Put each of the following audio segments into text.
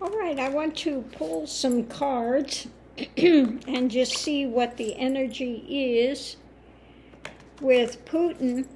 All right, I want to pull some cards and just see what the energy is with Putin.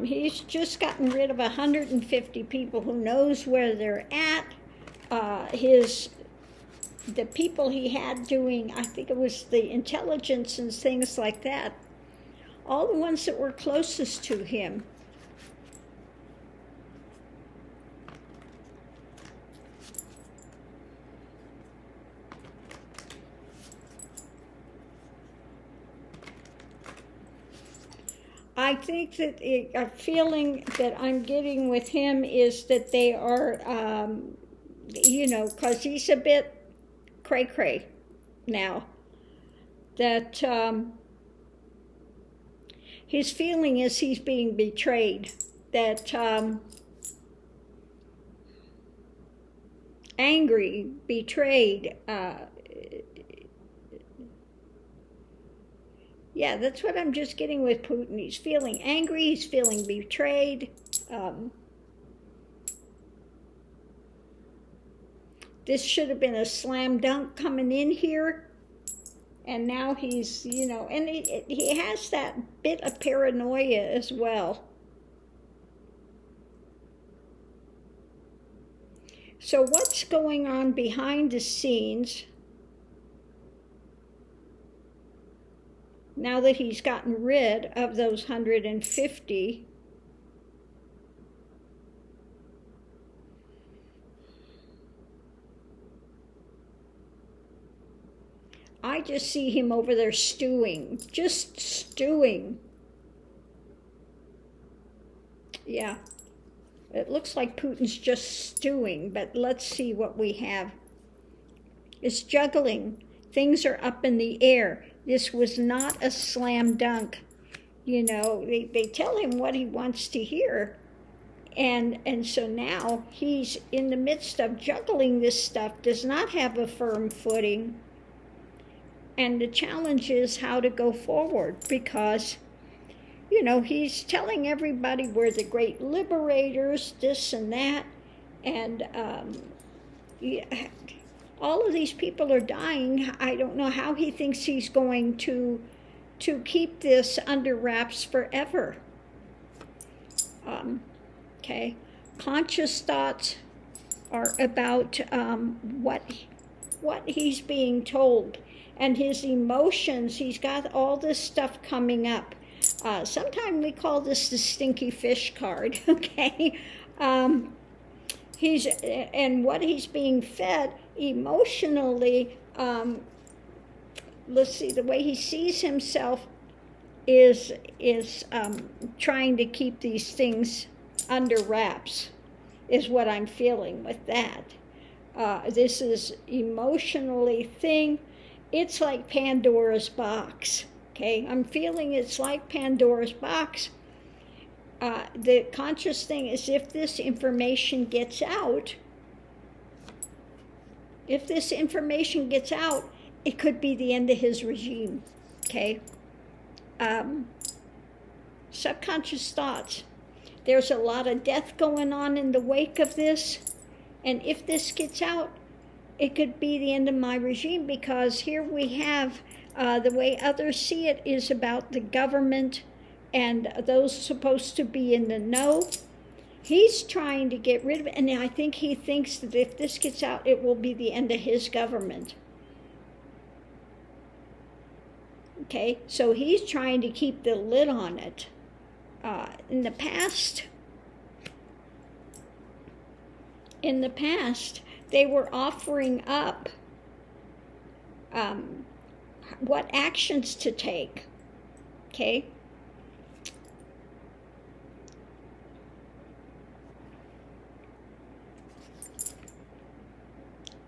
He's just gotten rid of 150 people. Who knows where they're at? The people he had doing, I think it was the intelligence and things like that, all the ones that were closest to him. I think that a feeling that I'm getting with him is that they are, because he's a bit cray-cray now, that his feeling is he's being betrayed, that angry, betrayed, yeah, that's what I'm just getting with Putin. He's feeling angry, he's feeling betrayed. This should have been a slam dunk coming in here. And now he's, and he has that bit of paranoia as well. So what's going on behind the scenes now that he's gotten rid of those 150? I just see him over there stewing, just stewing. Yeah, it looks like Putin's just stewing, but let's see what we have. It's juggling. Things are up in the air. This was not a slam dunk. They tell him what he wants to hear. And so now he's in the midst of juggling this stuff, does not have a firm footing. And the challenge is how to go forward, because, he's telling everybody we're the great liberators, this and that. And all of these people are dying. I don't know how he thinks he's going to keep this under wraps forever. Okay. Conscious thoughts are about what he's being told. And his emotions, he's got all this stuff coming up. Sometimes we call this the stinky fish card, okay? And what he's being fed emotionally, let's see, the way he sees himself is trying to keep these things under wraps, is what I'm feeling with that. This is emotionally thing. It's like Pandora's box, okay? I'm feeling it's like Pandora's box. The conscious thing is, if this information gets out, it could be the end of his regime, okay? Subconscious thoughts. There's a lot of death going on in the wake of this, and if this gets out, it could be the end of my regime, because here we have the way others see it is about the government and those supposed to be in the know. He's trying to get rid of it, and I think he thinks that if this gets out, it will be the end of his government. Okay, so he's trying to keep the lid on it. In the past, they were offering up what actions to take, okay?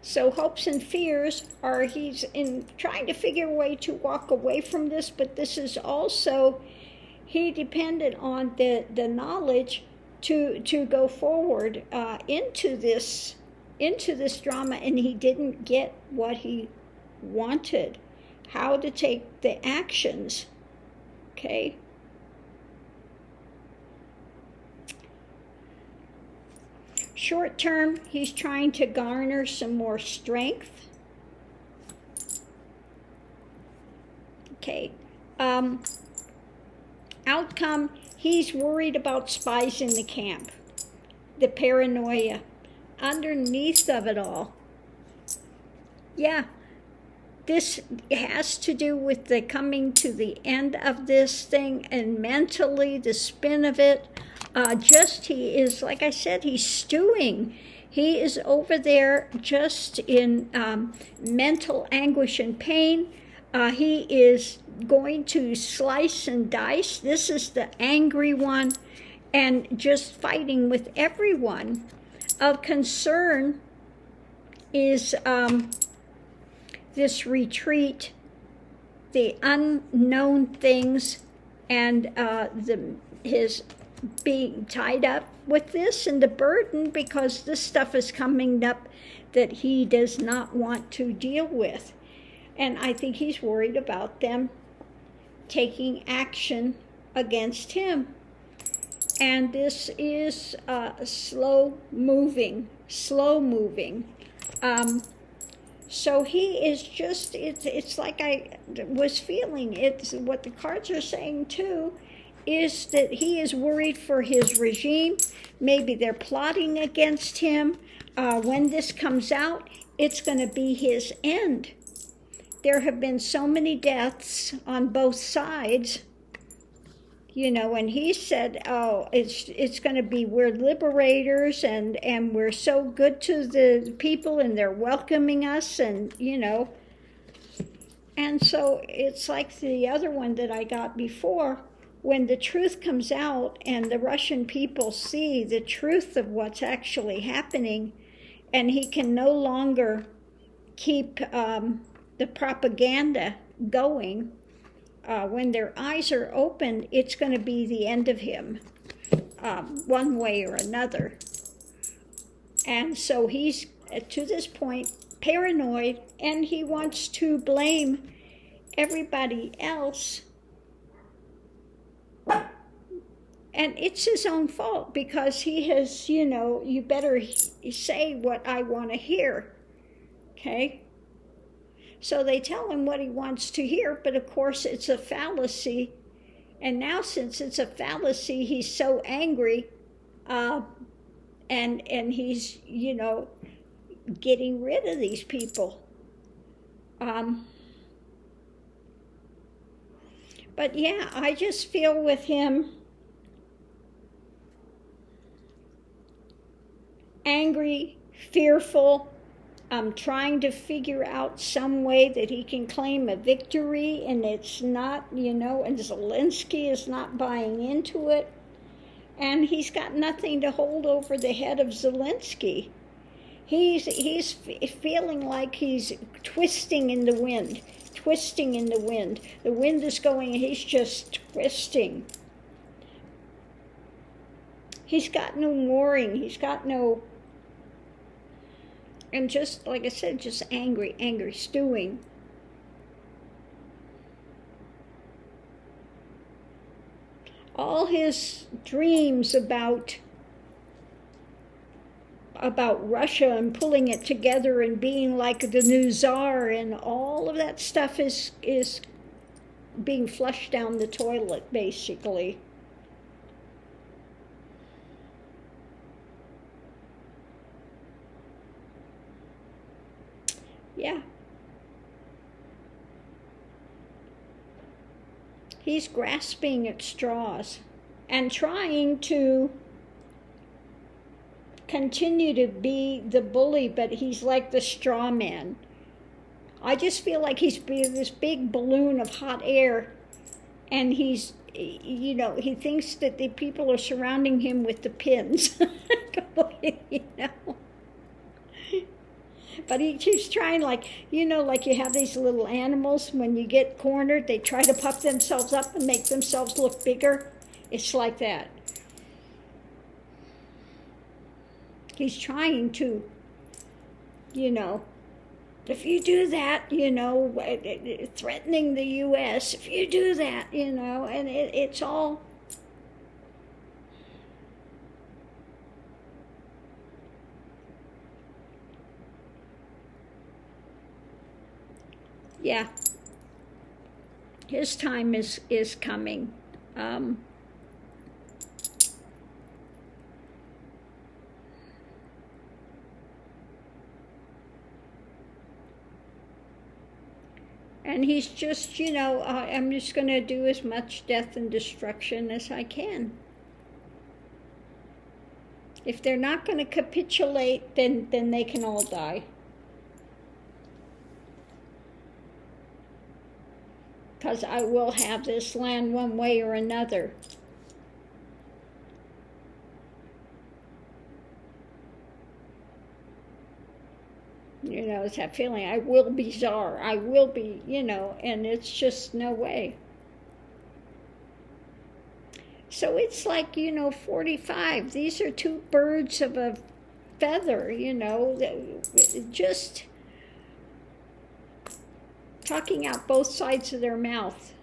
So hopes and fears are he's in trying to figure a way to walk away from this, but this is also, he depended on the knowledge to go forward into this drama, and he didn't get what he wanted, how to take the actions, okay? Short term, he's trying to garner some more strength. Okay. Outcome, he's worried about spies in the camp. The paranoia. Underneath of it all. Yeah. This has to do with the coming to the end of this thing, and mentally, the spin of it. He is, like I said, he's stewing. He is over there just in mental anguish and pain. He is going to slice and dice. This is the angry one, and just fighting with everyone. Of concern is this retreat, the unknown things, and his being tied up with this and the burden, because this stuff is coming up that he does not want to deal with. And I think he's worried about them taking action against him. And this is slow moving. So he is just, it's like I was feeling, it's what the cards are saying too, is that he is worried for his regime. Maybe they're plotting against him. When this comes out, it's going to be his end. There have been so many deaths on both sides, you know, and he said, oh, it's going to be, we're liberators, and we're so good to the people, and they're welcoming us, and, you know. And so it's like the other one that I got before, when the truth comes out and the Russian people see the truth of what's actually happening, and he can no longer keep the propaganda going, when their eyes are open, it's going to be the end of him, one way or another. And so he's, to this point, paranoid, and he wants to blame everybody else. And it's his own fault, because he has, you know, you better say what I want to hear, okay? So they tell him what he wants to hear, but of course it's a fallacy. And now, since it's a fallacy, he's so angry, and he's, you know, getting rid of these people. But yeah, I just feel with him angry, fearful, trying to figure out some way that he can claim a victory, and it's not, you know, and Zelensky is not buying into it, and he's got nothing to hold over the head of Zelensky. He's feeling like he's twisting in the wind. The wind is going, and he's just twisting. He's got no mooring. He's got no... And just, like I said, just angry, stewing. All his dreams about Russia and pulling it together and being like the new czar, and all of that stuff is being flushed down the toilet, basically. Yeah. He's grasping at straws and trying to continue to be the bully, but he's like the straw man. I just feel like he's this big balloon of hot air, and he's, you know, he thinks that the people are surrounding him with the pins. You know. But he keeps trying, like, you know, like you have these little animals, when you get cornered, they try to puff themselves up and make themselves look bigger. It's like that. He's trying to, you know, if you do that, you know, threatening the U.S., if you do that, you know, and it's all... Yeah. His time is coming. And he's just, I'm just going to do as much death and destruction as I can. If they're not going to capitulate, then they can all die. Because I will have this land one way or another. It's that feeling, I will be czar, I will be, and it's just no way. So it's like, 45. These are two birds of a feather, just talking out both sides of their mouth.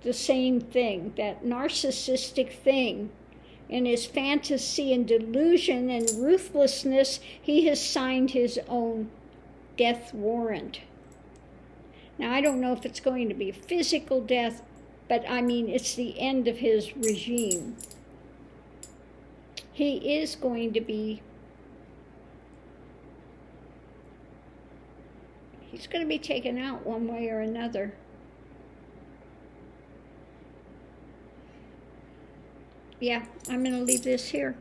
The same thing, that narcissistic thing. In his fantasy and delusion and ruthlessness, he has signed his own death warrant. Now, I don't know if it's going to be physical death, but I mean, it's the end of his regime. He is going to be, he's going to be taken out one way or another. Yeah, I'm going to leave this here.